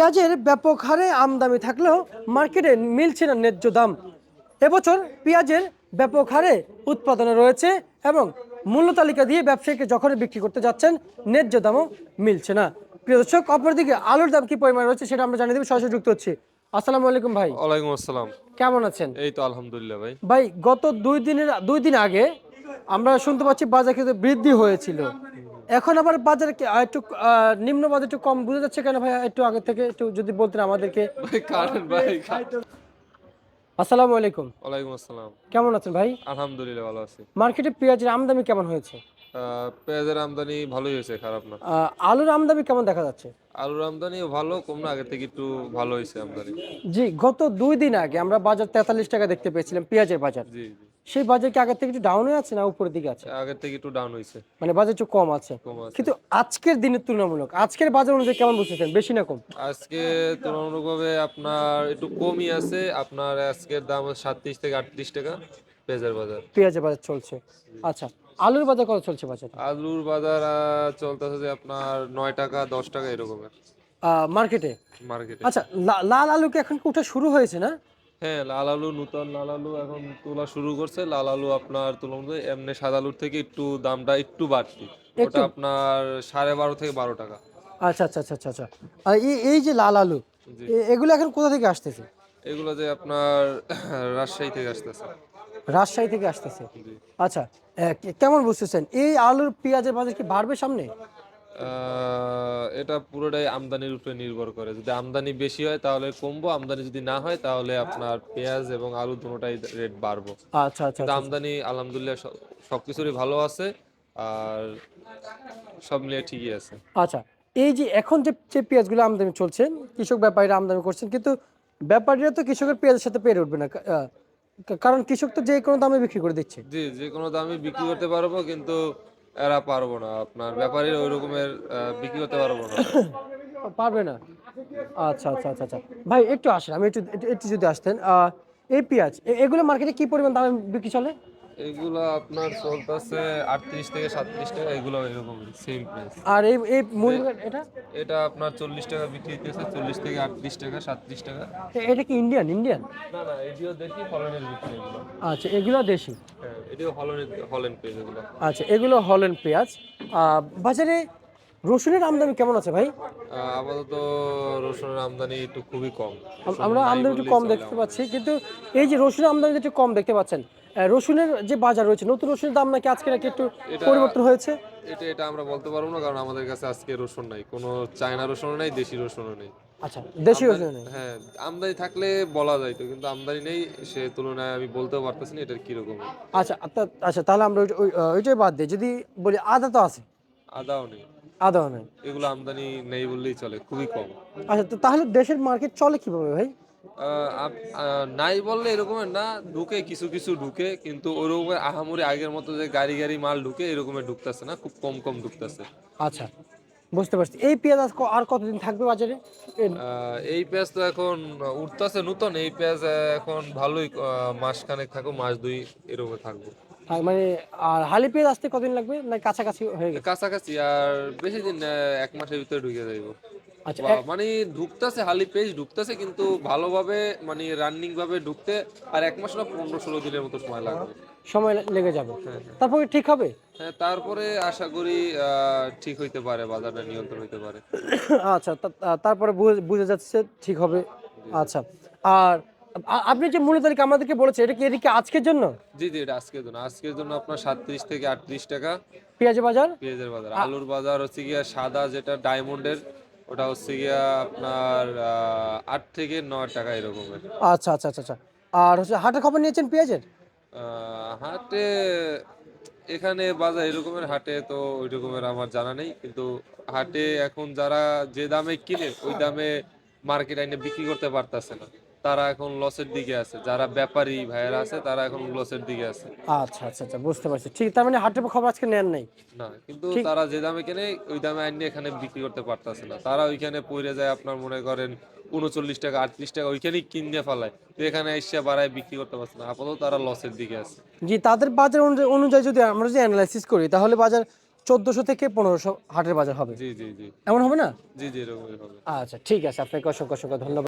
পেঁয়াজের ব্যাপক হারে আমদানি থাকলেও মার্কেটে মিলছে না ন্যায্য দাম। এবছর পেঁয়াজের ব্যাপক হারে উৎপাদনে রয়েছে এবং মূল্য তালিকা দিয়ে ব্যবসায়ীকে যখন বিক্রি করতে যাচ্ছেন ন্যায্য দামও মিলছে না। প্রিয় দর্শক, অপরদিকে আলুর দাম কি পরিমাণে রয়েছে সেটা আমরা জানিয়ে দেব। সরাসরি যুক্ত হচ্ছি। আসসালামু আলাইকুম ভাই, ওয়ালাইকুম আসসালাম। কেমন আছেন? এই তো আলহামদুলিল্লাহ ভাই। ভাই, গত 2 দিন আগে আমরা শুনতে পাচ্ছি বাজার কিন্তু বৃদ্ধি হয়েছিল। এখন আবার বাজারে একটু নিম্ন বাজার একটু কম বোঝা যাচ্ছে কেন ভাই? একটু আগে থেকে একটু যদি বলতেন আমাদেরকে। ভাই কারণ ভাই আসসালামু আলাইকুম, ওয়ালাইকুম আসসালাম। কেমন আছেন ভাই? আলহামদুলিল্লাহ ভালো আছি। মার্কেটে পেঁয়াজের আমদানি কেমন হয়েছে? পেঁয়াজের আমদানি ভালোই হয়েছে, খারাপ না। আলুর আমদানি কেমন দেখা যাচ্ছে? আলুর আমদানিও ভালো, কম না, আগের থেকে একটু ভালো হয়েছে আমদানি। জি, গত 2 দিন আগে আমরা বাজার 43 টাকা দেখতে পেয়েছিলাম, পেঁয়াজের বাজার। জি জি, সেই বাজার কি আগের থেকে একটু ডাউনে আছে না উপরের দিকে আছে? আগের থেকে একটু ডাউন হয়েছে, মানে বাজার একটু কম আছে। কম আছে। কিন্তু আজকের দিনের তুলনামূলক আজকের বাজার অনুযায়ী কেমন বুঝতেছেন, বেশি না কম? আজকে তুলনামূলকভাবে আপনার একটু কমই আছে। আপনার আজকের দাম 37 থেকে 38 টাকা পেঁয়াজের বাজার। পেঁয়াজের বাজার চলছে। আচ্ছা, আলুর বাজার কত চলছে বাজারে? আলুর বাজার চলতেছে যে আপনার 9 টাকা 10 টাকা এরকমের মার্কেটে। মার্কেটে। আচ্ছা, লাল আলু কি এখন কি ওঠা শুরু হয়েছে না? হ্যাঁ, লাল আলু, নতুন লাল আলু এখন তোলা শুরু করছে। লাল আলু আপনার তুলনামূলক এমনি সাদা আলুর থেকে একটু দামটা একটু বাড়তি। একটু। ওটা আপনার 12.5 থেকে 12 টাকা। আচ্ছা আচ্ছা আচ্ছা আচ্ছা আচ্ছা। আর এই যে লাল আলু, জি, এগুলো এখন কোথা থেকে আসতেছে? এগুলো যে আপনার রাজশাহী থেকে আসতেছে। রাজশাহী থেকে আসতেছে। জি। আচ্ছা, কেমন বুঝতেছেন এই আলুর পেঁয়াজের বাজার কি বাড়বে সামনে? এটা পুরোটাই আমদানির উপরে নির্ভর করে। যদি আমদানি বেশি হয় তাহলে কমবো, আমদানি যদি না হয় তাহলে আপনার পেঁয়াজ এবং আলু দুটোটাই রেট বাড়বো। আচ্ছা আচ্ছা কিন্তু আচ্ছা আচ্ছা। আমদানি আলহামদুলিল্লাহ সবকিছুরই ভালো আছে, আর সব মিলিয়ে ঠিকই আছে। আচ্ছা, এই যে এখন যে পেঁয়াজগুলো আমদানি চলছে, কৃষক ব্যাপারীরা আমদানি করছেন, কিন্তু ব্যাপারীরা তো কৃষকের পেঁয়াজের সাথে পেরে উঠবে না। কারণ কৃষক তো যে কোনো দামে বিক্রি করে দিচ্ছে। জি, যে কোনো দামে বিক্রি করতে পারবো, কিন্তু এরা পারবো না, আপনার ব্যাপারীরা ওই রকমের বিক্রি করতে পারবো না। পারবে না। আচ্ছা আচ্ছা আচ্ছা আচ্ছা। ভাই একটু আসেন, আমি একটু একটু একটু যদি আসতেন। এই পেঁয়াজ এগুলো মার্কেটে কি পরিমাণ দামে বিক্রি চলে? এগুলো আপনার চলতেছে 38 থেকে 37 টাকা, এগুলো এরকম সেম প্রাইস। আর এই এই মুরগি এটা? এটা আপনার 40 টাকা বিক্রি হইতেছে, 40 থেকে 38 টাকা, 37 টাকা। এটা কি ইন্ডিয়ান ইন্ডিয়ান? না না, এটিও দেখি হল্যান্ডের বিক্রি এগুলো। আচ্ছা, এগুলো দেশি। হ্যাঁ, এটিও হল্যান্ড পেজ এগুলো। আচ্ছা, এগুলো হল্যান্ড পেঁয়াজ। বাজারে রসুনের আমদানি কেমন আছে ভাই? আপাতত রসুনের আমদানি একটু খুবই কম, রসুন আমরা নাই আমদানি একটু বললেই কম চলে দেখতে আমাদের। পাচ্ছি, কিন্তু এই যে রসুনের আমদানি একটু কম দেখতে পাচ্ছেন, রসুনের যে বাজার রয়েছে, নতুন রসুনের দাম নাকি আজকে নাকি একটু এটা পরিবর্তন হয়েছে? এটা আমরা বলতে পারবো না, কারণ আমাদের কাছে আজকে রসুন নাই, কোনো চায়না রসুনও নেই, দেশি রসুনও নেই। আচ্ছা, দেশি আমদানি, রসুন নেই। হ্যাঁ, আমদানি থাকলে বলা যাইতো, কিন্তু আমদানি নেই, সে তুলনায় আমি বলতেও পারতেছি না এটার কিরকম। আচ্ছা আচ্ছা, তাহলে আমরা ওইটাই বাদ দিই। যদি বলি আদা তো আছে। আদাও নেই, আদাও নেই। এগুলো আমদানি নেই বললেই চলে, খুবই কম। আচ্ছা, তো তাহলে দেশের মার্কেট চলে কিভাবে ভাই? নাই বললে এরকমের না, ঢুকে কিছু কিছু ঢুকে, কিন্তু ওরকমের আহামরি আগের মতো যে গাড়ি গাড়ি মাল ঢুকে এরকমের ঢুকতেছে না, খুব কম কম ঢুকতেছে। আচ্ছা, বুঝতে পারছি। এই পেঁয়াজ আর কতদিন থাকবে বাজারে? এই পেঁয়াজ তো এখন উঠতেছে নতুন, এই পেঁয়াজ এখন ভালোই মাসখানেক থাকবো, মাস দুই এরকম থাকবো। মানে আর হালি পেঁয়াজ আসতে কতদিন লাগবে, না কাছাকাছি হয়ে গেছে? কাছাকাছি আর বেশি দিন 1 মাসের ভিতরে ঢুকে যাইব। আচ্ছা, মানে ঢুকতেছে, হালি পেজ ঢুকতেছে, কিন্তু ভালোভাবে মানে রানিং ভাবে ঢুকতে আর 1 মাস না, 15-16 দিনের মতো সময় লাগবে। সময় লেগে যাবে। হ্যাঁ হ্যাঁ। তারপরে ঠিক হবে? হ্যাঁ, তারপরে আশা করি ঠিক হইতে পারে, বাজারটা নিয়ন্ত্রণ হইতে পারে। আচ্ছা, তারপরে বুঝে যাচ্ছে ঠিক হবে। জি জি। আচ্ছা, আর আপনি যে মূল্য তালিকা আমাদেরকে বলেছে, এটা কি আজকের জন্য? জি জি, এটা আজকের জন্য আপনার 37 থেকে 38 টাকা পেঁয়াজের বাজার? পেঁয়াজের বাজার। আ- আলুর বাজার হচ্ছে গিয়া সাদা যেটা ডায়মন্ডের, ওটা হচ্ছে গিয়া আপনার 8 থেকে 9 টাকা এরকমের। আচ্ছা আচ্ছা আচ্ছা আচ্ছা। আর হচ্ছে হাটের খবর নিয়েছেন পেঁয়াজের? হাটে, এখানে বাজার এরকমের হাটে তো ওই রকমের আমার জানা নেই, কিন্তু হাটে এখন যারা যে দামে কিনে ওই দামে মার্কেট আইনে বিক্রি করতে পারতেছে না, তারা এখন লসের দিকে আছে। যারা ব্যাপারী ভাইয়েরা আছে তারা এখন লসের দিকে আছে। আচ্ছা আচ্ছা আচ্ছা, বুঝতে পারছি। ঠিক, তার মানে হাটের খবর আজকে নেন নাই? না, কিন্তু ঠিক। তারা যে দামে কেনে ওই দামে আইনে এখানে বিক্রি করতে পারতেছে না, তারা ওইখানে পড়ে যায় আপনার মনে করেন 39 টাকা 38 টাকা ওইখানেই কিনে ফেলায়, তো এখানে এসে বাড়ায় বিক্রি করতে পারছে না, আপাতত তারা লসের দিকে আছে। জি, তাদের বাজার অনুযায়ী যদি আমরা যদি অ্যানালাইসিস করি, তাহলে বাজার 1400 থেকে 1500 হাটের বাজার হবে, জি জি জি এমন হবে না? জি জি এরকমই হবে। আচ্ছা ঠিক আছে, আপনাকে অসংখ্য অসংখ্য ধন্যবাদ।